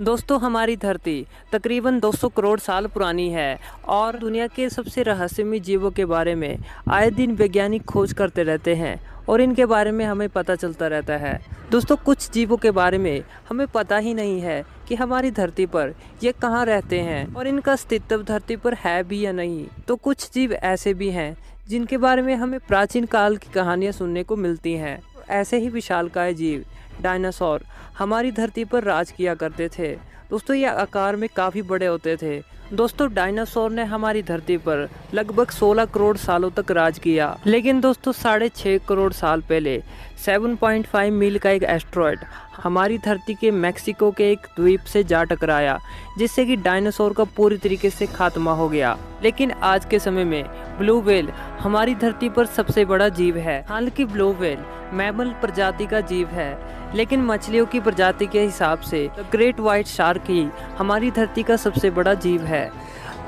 दोस्तों हमारी धरती तकरीबन 200 करोड़ साल पुरानी है और दुनिया के सबसे रहस्यमय जीवों के बारे में आए दिन वैज्ञानिक खोज करते रहते हैं और इनके बारे में हमें पता चलता रहता है। दोस्तों कुछ जीवों के बारे में हमें पता ही नहीं है कि हमारी धरती पर ये कहाँ रहते हैं और इनका अस्तित्व धरती पर है भी या नहीं। तो कुछ जीव ऐसे भी हैं जिनके बारे में हमें प्राचीन काल की कहानियाँ सुनने को मिलती हैं। ऐसे ही विशालकाय जीव डायनासोर हमारी धरती पर राज किया करते थे। दोस्तों ये आकार में काफ़ी बड़े होते थे। दोस्तों डायनासोर ने हमारी धरती पर लगभग 16 करोड़ सालों तक राज किया, लेकिन दोस्तों 6.5 करोड़ साल पहले 7.5 मील का एक एस्ट्रॉयड हमारी धरती के मैक्सिको के एक द्वीप से जा टकराया, जिससे कि डायनासोर का पूरी तरीके से खात्मा हो गया। लेकिन आज के समय में ब्लू व्हेल हमारी धरती पर सबसे बड़ा जीव है। हालांकि ब्लू व्हेल मैमल प्रजाति का जीव है, लेकिन मछलियों की प्रजाति के हिसाब से द ग्रेट व्हाइट शार्क ही हमारी धरती का सबसे बड़ा जीव है।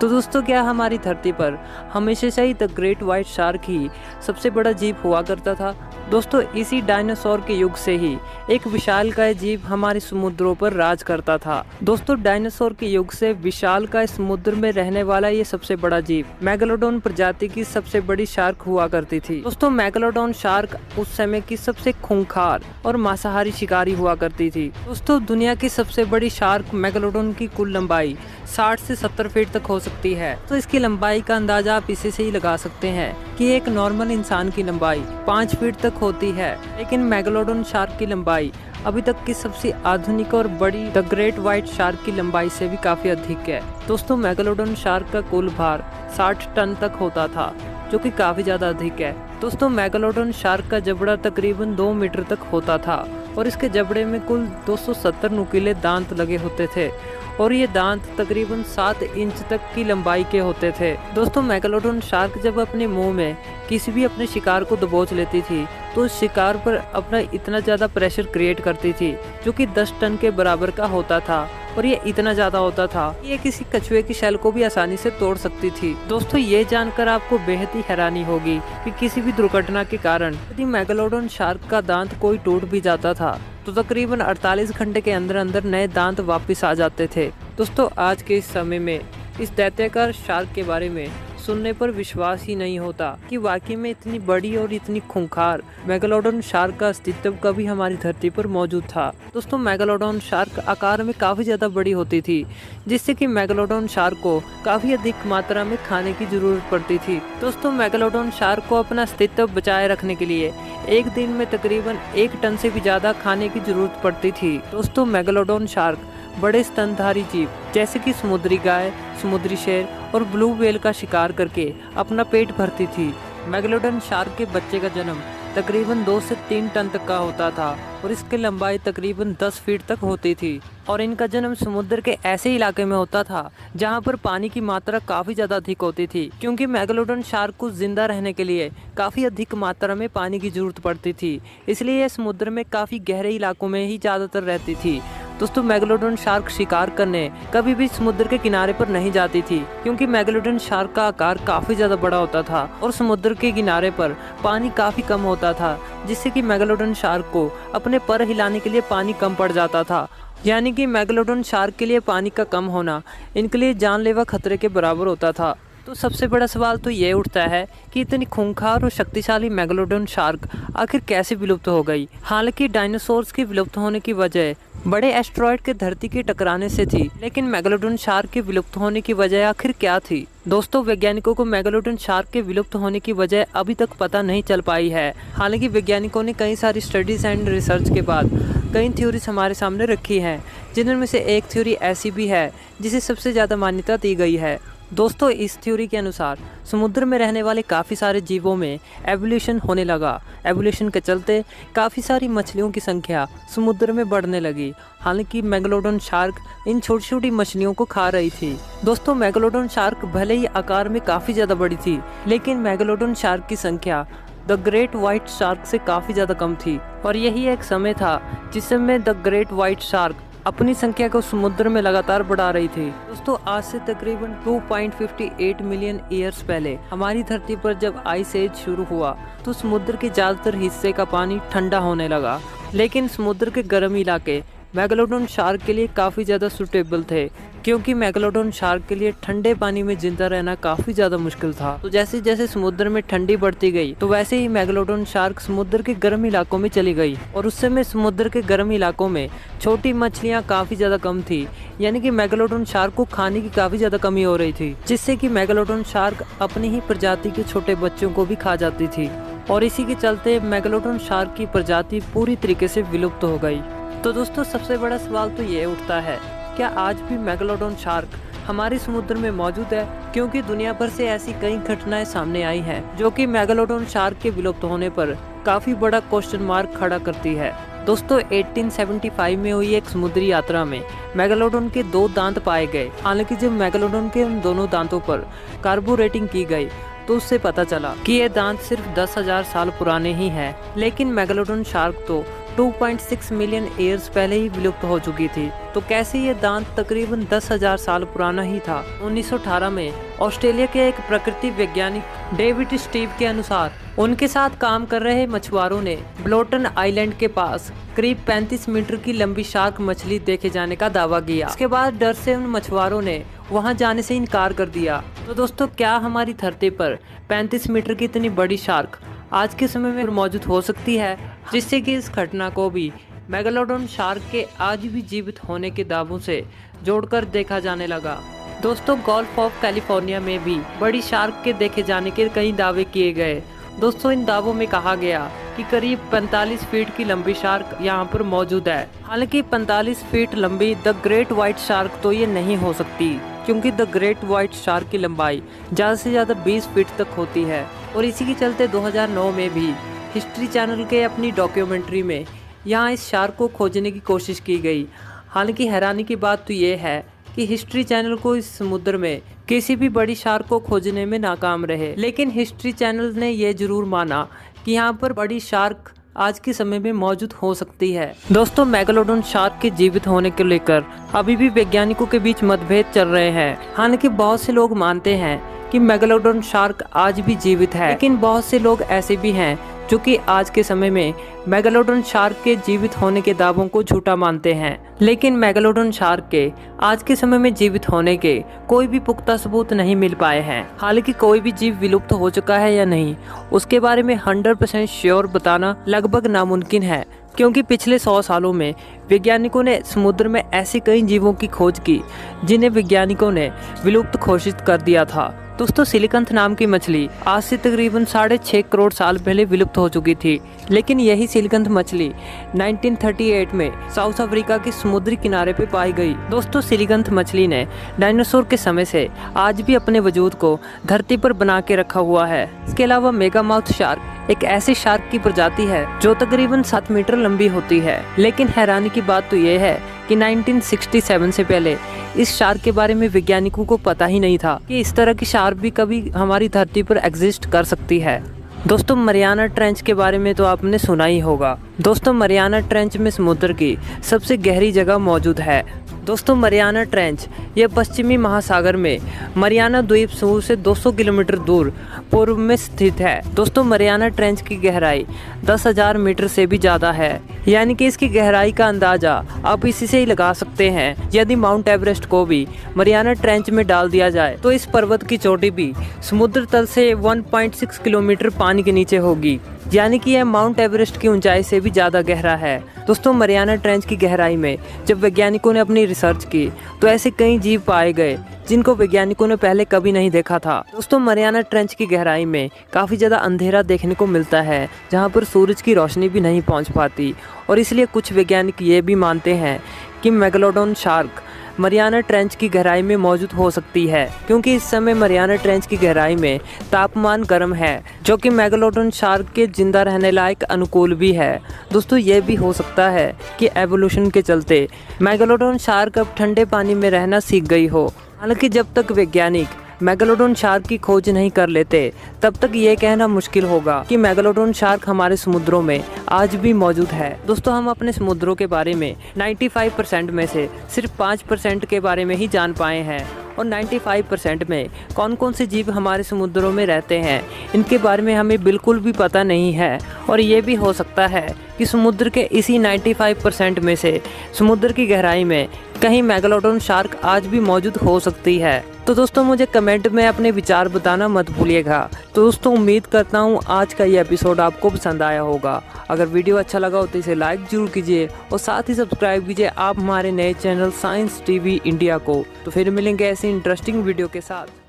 तो दोस्तों क्या हमारी धरती पर हमेशा से ही द ग्रेट व्हाइट शार्क ही सबसे बड़ा जीव हुआ करता था? दोस्तों इसी डायनासोर के युग से ही एक विशालकाय जीव हमारे समुद्रों पर राज करता था। दोस्तों डायनासोर के युग से विशालकाय समुद्र में रहने वाला ये सबसे बड़ा जीव मेगालोडोन प्रजाति की सबसे बड़ी शार्क हुआ करती थी। दोस्तों मेगालोडोन शार्क उस समय की सबसे खूंखार और मांसाहारी शिकारी हुआ करती थी। दोस्तों दुनिया की सबसे बड़ी शार्क मेगालोडोन की कुल लंबाई 60 से 70 फीट तक हो सकती है। तो इसकी लंबाई का अंदाजा आप इसी से ही लगा सकते हैं कि एक नॉर्मल इंसान की लंबाई 5 फीट तक होती है, लेकिन मेगालोडोन शार्क की लंबाई अभी तक की सबसे आधुनिक और बड़ी द ग्रेट व्हाइट शार्क की लंबाई से भी काफी अधिक है। दोस्तों मेगालोडोन शार्क का कुल भार 60 टन तक होता था, जो कि काफी ज्यादा अधिक है। दोस्तों मेगालोडोन शार्क का जबड़ा तकरीबन 2 मीटर तक होता था और इसके जबड़े में कुल 270 नुकीले दांत लगे होते थे और ये दांत तकरीबन 7 इंच तक की लंबाई के होते थे। दोस्तों मेगालोडोन शार्क जब अपने मुंह में किसी भी अपने शिकार को दबोच लेती थी तो उस शिकार पर अपना इतना ज़्यादा प्रेशर क्रिएट करती थी, जो कि 10 टन के बराबर का होता था और ये इतना ज़्यादा होता था कि ये किसी कछुए की शेल को भी आसानी से तोड़ सकती थी। दोस्तों ये जानकर आपको बेहद ही हैरानी होगी कि किसी भी दुर्घटना के कारण यदि मेगालोडोन शार्क का दांत कोई टूट भी जाता था तो तकरीबन 48 घंटे के अंदर अंदर नए दांत वापस आ जाते थे। दोस्तों आज के इस समय में इस दैत्याकार शार्क के बारे में सुनने पर विश्वास ही नहीं होता कि वाकई में इतनी बड़ी और इतनी खूंखार मेगालोडोन शार्क का अस्तित्व कभी हमारी धरती पर मौजूद था। दोस्तों मेगालोडोन शार्क आकार में काफ़ी ज़्यादा बड़ी होती थी, जिससे कि मेगालोडोन शार्क को काफ़ी अधिक मात्रा में खाने की ज़रूरत पड़ती थी। दोस्तों मेगालोडोन शार्क को अपना अस्तित्व बचाए रखने के लिए एक दिन में तकरीबन 1 टन से भी ज़्यादा खाने की ज़रूरत पड़ती थी। दोस्तों मेगालोडोन शार्क बड़े स्तनधारी जीव जैसे कि समुद्री गाय, समुद्री शेर और ब्लू व्हेल का शिकार करके अपना पेट भरती थी। मेगालोडोन शार्क के बच्चे का जन्म तकरीबन 2 से 3 टन तक का होता था और इसकी लंबाई तकरीबन 10 फीट तक होती थी और इनका जन्म समुद्र के ऐसे इलाके में होता था जहां पर पानी की मात्रा काफ़ी ज़्यादा अधिक होती थी, क्योंकि मेगालोडोन शार्क को जिंदा रहने के लिए काफ़ी अधिक मात्रा में पानी की ज़रूरत पड़ती थी, इसलिए यह समुद्र में काफ़ी गहरे इलाकों में ही ज़्यादातर रहती थी। दोस्तों मेगालोडोन शार्क शिकार करने कभी भी समुद्र के किनारे पर नहीं जाती थी, क्योंकि मेगालोडोन शार्क का आकार काफ़ी ज़्यादा बड़ा होता था और समुद्र के किनारे पर पानी काफ़ी कम होता था, जिससे कि मेगालोडोन शार्क को अपने पर हिलाने के लिए पानी कम पड़ जाता था। यानी कि मेगालोडोन शार्क के लिए पानी का कम होना इनके लिए जानलेवा खतरे के बराबर होता था। तो सबसे बड़ा सवाल तो ये उठता है कि इतनी खूंखार और शक्तिशाली मेगालोडोन शार्क आखिर कैसे विलुप्त हो गई। हालांकि डायनासोर्स के विलुप्त होने की वजह बड़े एस्ट्रॉयड के धरती के टकराने से थी, लेकिन मेगालोडोन शार्क के विलुप्त होने की वजह आखिर क्या थी? दोस्तों वैज्ञानिकों को मेगालोडोन शार्क के विलुप्त होने की वजह अभी तक पता नहीं चल पाई है। हालांकि वैज्ञानिकों ने कई सारी स्टडीज एंड रिसर्च के बाद कई थ्योरीज हमारे सामने रखी हैं, जिनमें से एक थ्योरी ऐसी भी है जिसे सबसे ज़्यादा मान्यता दी गई है। दोस्तों इस थ्योरी के अनुसार समुद्र में रहने वाले काफ़ी सारे जीवों में एवोल्यूशन होने लगा। एवोल्यूशन के चलते काफ़ी सारी मछलियों की संख्या समुद्र में बढ़ने लगी। हालांकि मेगालोडोन शार्क इन छोटी छोटी मछलियों को खा रही थी। दोस्तों मेगालोडोन शार्क भले ही आकार में काफ़ी ज़्यादा बड़ी थी, लेकिन मेगालोडोन शार्क की संख्या द ग्रेट व्हाइट शार्क से काफ़ी ज़्यादा कम थी और यही एक समय था जिस समय द ग्रेट व्हाइट शार्क अपनी संख्या को समुद्र में लगातार बढ़ा रही थी। दोस्तों आज से तकरीबन 2.58 मिलियन ईयर्स पहले हमारी धरती पर जब आइस एज शुरू हुआ तो समुद्र के ज़्यादातर हिस्से का पानी ठंडा होने लगा, लेकिन समुद्र के गर्म इलाके मेगालोडॉन शार्क के लिए काफ़ी ज़्यादा सूटेबल थे, क्योंकि मेगालोडॉन शार्क के लिए ठंडे पानी में जिंदा रहना काफ़ी ज़्यादा मुश्किल था। तो जैसे जैसे समुद्र में ठंडी बढ़ती गई तो वैसे ही मेगालोडॉन शार्क समुद्र के गर्म इलाकों में चली गई, और उस समय समुद्र के गर्म इलाकों में छोटी मछलियाँ काफ़ी ज़्यादा कम थी, यानी कि मेगालोडॉन शार्क को खाने की काफ़ी ज़्यादा कमी हो रही थी, जिससे कि मेगालोडॉन शार्क अपनी ही प्रजाति के छोटे बच्चों को भी खा जाती थी, और इसी के चलते मेगालोडॉन शार्क की प्रजाति पूरी तरीके से विलुप्त हो गई। तो दोस्तों, सबसे बड़ा सवाल तो ये उठता है, क्या आज भी मेगालोडॉन शार्क हमारे समुद्र में मौजूद है? क्योंकि दुनिया भर से ऐसी कई घटनाएं सामने आई हैं जो कि मेगालोडॉन शार्क के विलुप्त होने पर काफी बड़ा क्वेश्चन मार्क खड़ा करती है। दोस्तों, 1875 में हुई एक समुद्री यात्रा में मेगालोडॉन के 2 दांत पाए गए। हालांकि जब मेगालोडॉन के उन दोनों दांतों पर कार्बो रेटिंग की गई तो उससे पता चला कि ये दांत सिर्फ 10,000 साल पुराने ही हैं, लेकिन मेगालोडॉन शार्क तो 2.6 मिलियन ईयर्स पहले ही विलुप्त हो चुकी थी। तो कैसे ये दांत तकरीबन 10,000 साल पुराना ही था? 1918 में ऑस्ट्रेलिया के एक प्रकृति वैज्ञानिक डेविड स्टीव के अनुसार उनके साथ काम कर रहे मछुआरों ने ब्लोटन आइलैंड के पास करीब 35 मीटर की लंबी शार्क मछली देखे जाने का दावा किया। इसके बाद डर से उन मछुआरों ने वहां जाने से इनकार कर दिया। तो दोस्तों, क्या हमारी धरती पर 35 मीटर की इतनी बड़ी शार्क आज के समय में मौजूद हो सकती है, जिससे कि इस घटना को भी मेगालोडॉन शार्क के आज भी जीवित होने के दावों से जोड़कर देखा जाने लगा। दोस्तों, गल्फ ऑफ कैलिफोर्निया में भी बड़ी शार्क के देखे जाने के कई दावे किए गए। दोस्तों, इन दावों में कहा गया कि करीब 45 फीट की लंबी शार्क यहाँ पर मौजूद है। हालांकि 45 फीट लंबी द ग्रेट व्हाइट शार्क तो ये नहीं हो सकती, क्योंकि द ग्रेट व्हाइट शार्क की लंबाई ज़्यादा से ज़्यादा 20 फीट तक होती है। और इसी के चलते 2009 में भी हिस्ट्री चैनल के अपनी डॉक्यूमेंट्री में यहाँ इस शार्क को खोजने की कोशिश की गई। हालांकि हैरानी की बात तो ये है कि हिस्ट्री चैनल को इस समुद्र में किसी भी बड़ी शार्क को खोजने में नाकाम रहे, लेकिन हिस्ट्री चैनल ने यह जरूर माना कि यहाँ पर बड़ी शार्क आज के समय में मौजूद हो सकती है। दोस्तों, मेगालोडॉन शार्क के जीवित होने को लेकर अभी भी वैज्ञानिकों के बीच मतभेद चल रहे हैं। हालांकि बहुत से लोग मानते हैं कि मेगालोडॉन शार्क आज भी जीवित है, लेकिन बहुत से लोग ऐसे भी हैं जो कि आज के समय में मेगालोडॉन शार्क के जीवित होने के दावों को झूठा मानते हैं। लेकिन मेगालोडॉन शार्क के आज के समय में जीवित होने के कोई भी पुख्ता सबूत नहीं मिल पाए हैं। हालांकि कोई भी जीव विलुप्त हो चुका है या नहीं, उसके बारे में 100% श्योर बताना लगभग नामुमकिन है, क्योंकि पिछले 100 सालों में वैज्ञानिकों ने समुद्र में ऐसे कई जीवों की खोज की जिन्हें वैज्ञानिकों ने विलुप्त घोषित कर दिया था। दोस्तों, सिलिकंथ नाम की मछली आज से तकरीबन 6.5 करोड़ साल पहले विलुप्त हो चुकी थी, लेकिन यही सिलिकंथ मछली 1938 में साउथ अफ्रीका के समुद्री किनारे पे पाई गई। दोस्तों, सिलिकंथ मछली ने डायनासोर के समय से आज भी अपने वजूद को धरती पर बना के रखा हुआ है। इसके अलावा मेगामाउथ शार्क एक ऐसे शार्क की प्रजाति है जो तकरीबन 7 मीटर लंबी होती है। लेकिन हैरानी की बात तो ये है कि 1967 से पहले इस शार्क के बारे में वैज्ञानिकों को पता ही नहीं था कि इस तरह की शार्क भी कभी हमारी धरती पर एग्जिस्ट कर सकती है। दोस्तों, मरियाना ट्रेंच के बारे में तो आपने सुना ही होगा। दोस्तों, मरियाना ट्रेंच में समुद्र की सबसे गहरी जगह मौजूद है। दोस्तों, मरियाना ट्रेंच यह पश्चिमी महासागर में मरियाना द्वीप समूह से 200 किलोमीटर दूर पूर्व में स्थित है। दोस्तों, मरियाना ट्रेंच की गहराई 10,000 मीटर से भी ज़्यादा है, यानी कि इसकी गहराई का अंदाज़ा आप इसी से ही लगा सकते हैं। यदि माउंट एवरेस्ट को भी मरियाना ट्रेंच में डाल दिया जाए तो इस पर्वत की चोटी भी समुद्र तल से 1.6 किलोमीटर पानी के नीचे होगी, यानी कि यह माउंट एवरेस्ट की ऊंचाई से भी ज़्यादा गहरा है। दोस्तों, मरियाना ट्रेंच की गहराई में जब वैज्ञानिकों ने अपनी रिसर्च की तो ऐसे कई जीव पाए गए जिनको वैज्ञानिकों ने पहले कभी नहीं देखा था। दोस्तों, मरियाना ट्रेंच की गहराई में काफ़ी ज़्यादा अंधेरा देखने को मिलता है, जहाँ पर सूरज की रोशनी भी नहीं पहुँच पाती, और इसलिए कुछ वैज्ञानिक ये भी मानते हैं कि मेगालोडॉन शार्क मरियाना ट्रेंच की गहराई में मौजूद हो सकती है, क्योंकि इस समय मरियाना ट्रेंच की गहराई में तापमान गर्म है, जो कि मेगालोडॉन शार्क के जिंदा रहने लायक अनुकूल भी है। दोस्तों, ये भी हो सकता है कि एवोल्यूशन के चलते मेगालोडॉन शार्क अब ठंडे पानी में रहना सीख गई हो। हालांकि जब तक वैज्ञानिक मेगालोडॉन शार्क की खोज नहीं कर लेते तब तक ये कहना मुश्किल होगा कि मेगालोडॉन शार्क हमारे समुद्रों में आज भी मौजूद है। दोस्तों, हम अपने समुद्रों के बारे में 95% में से सिर्फ 5% के बारे में ही जान पाए हैं, और 95% में कौन कौन से जीव हमारे समुद्रों में रहते हैं, इनके बारे में हमें बिल्कुल भी पता नहीं है। और ये भी हो सकता है कि समुद्र के इसी 95% में से समुद्र की गहराई में कहीं मेगालोडोन शार्क आज भी मौजूद हो सकती है। तो दोस्तों मुझे कमेंट में अपने विचार बताना मत भूलिएगा। तो दोस्तों उम्मीद करता हूँ आज का ये एपिसोड आपको पसंद आया होगा। अगर वीडियो अच्छा लगा हो तो इसे लाइक जरूर कीजिए और साथ ही सब्सक्राइब कीजिए आप हमारे नए चैनल साइंस टीवी इंडिया को। तो फिर मिलेंगे ऐसी इंटरेस्टिंग वीडियो के साथ।